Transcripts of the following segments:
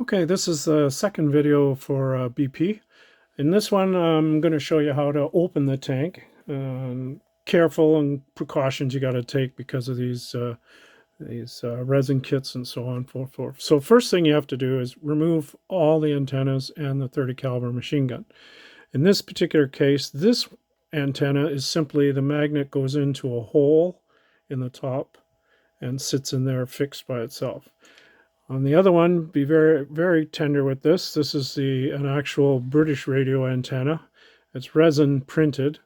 Okay, this is the second video for BP. In this one, I'm going to show you how to open the tank. Careful and precautions you got to take because of these resin kits and so on and so forth. So first thing you have to do is remove all the antennas and the 30 caliber machine gun. In this particular case, this antenna is simply the magnet goes into a hole in the top and sits in there fixed by itself. On the other one, be very, very tender with this. This is an actual British radio antenna. It's resin printed,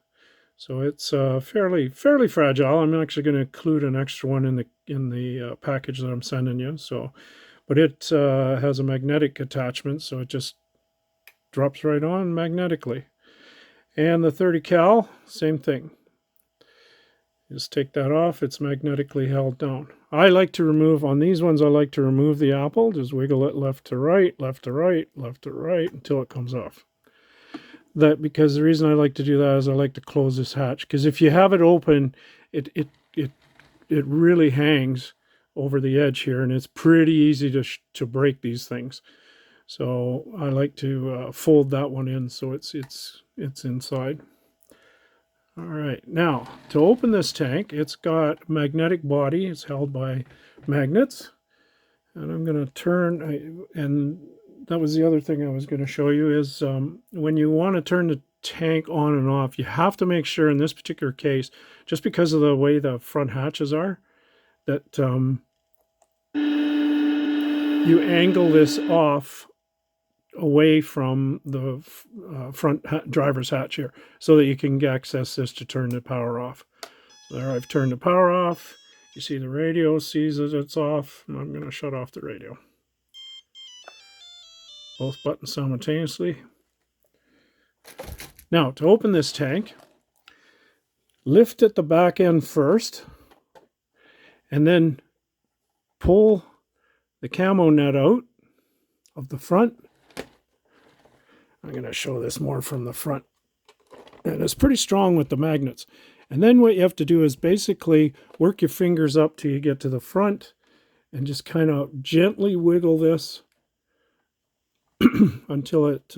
so it's fairly fragile. I'm actually going to include an extra one in the package that I'm sending you. So, but it has a magnetic attachment, so it just drops right on magnetically. And the 30 cal, same thing. Just take that off. It's magnetically held down. I like to remove, on these ones, I like to remove the apple. Just wiggle it left to right, left to right, left to right until it comes off. Because the reason I like to do that is I like to close this hatch. Because if you have it open, it really hangs over the edge here, and it's pretty easy to break these things. So I like to fold that one in so it's inside. All right, now to open this tank, it's got magnetic body. It's held by magnets. And I'm going to turn, and that was the other thing I was going to show you is when you want to turn the tank on and off, you have to make sure in this particular case, just because of the way the front hatches are, that you angle this off away from the front driver's hatch here so that you can access this to turn the power off. So there, I've turned the power off. You see the radio sees that it's off. I'm going to shut off the radio. Both buttons simultaneously. Now, to open this tank, lift at the back end first, and then pull the camo net out of the front. I'm going to show this more from the front. And it's pretty strong with the magnets. And then what you have to do is basically work your fingers up till you get to the front and just kind of gently wiggle this until it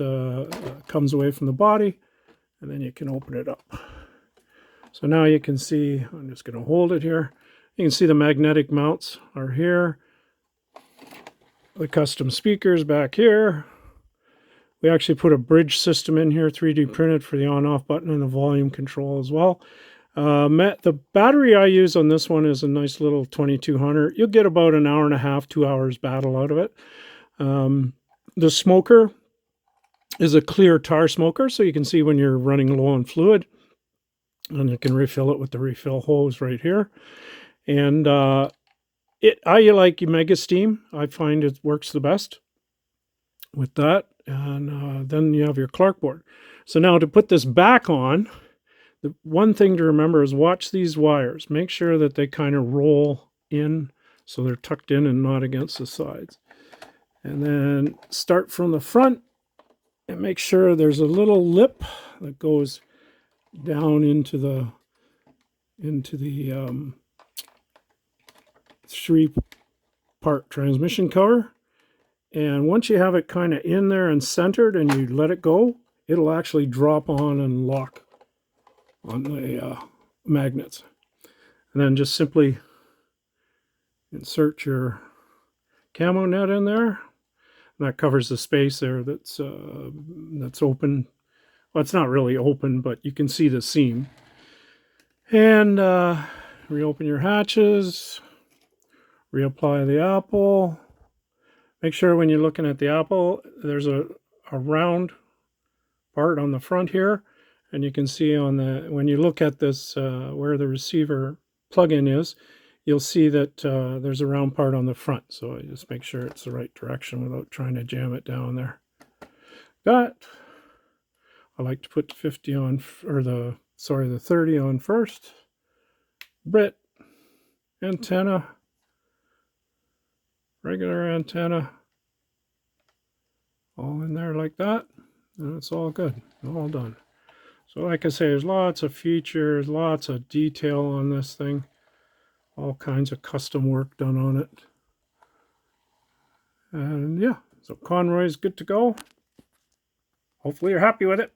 comes away from the body, and then you can open it up. So now you can see, I'm just going to hold it here. You can see the magnetic mounts are here. The custom speakers back here. We actually put a bridge system in here, 3D printed for the on-off button and the volume control as well. The battery I use on this one is a nice little 2200. You'll get about an hour and a half, 2 hours battle out of it. The smoker is a clear tar smoker, so you can see when you're running low on fluid. And you can refill it with the refill hose right here. And I like Mega Steam. I find it works the best with that. And then you have your Clark board. So now to put this back on, the one thing to remember is watch these wires. Make sure that they kind of roll in so they're tucked in and not against the sides. And then start from the front and make sure there's a little lip that goes down into the 3-part transmission cover. And once you have it kind of in there and centered and you let it go, it'll actually drop on and lock on the magnets. And then just simply insert your camo net in there. And that covers the space there that's open. Well, it's not really open, but you can see the seam. And reopen your hatches. Reapply the apple. Make sure when you're looking at the apple, there's a round part on the front here. And you can see when you look at this, where the receiver plug-in is, you'll see that there's a round part on the front. So just make sure it's the right direction without trying to jam it down there. I like to put the 50 on, or the 30 on first. Brit, antenna, regular antenna, all in there like that, and it's all good, all done. So like I say, there's lots of features, lots of detail on this thing, all kinds of custom work done on it. And yeah, So Conroy's good to go. Hopefully you're happy with it.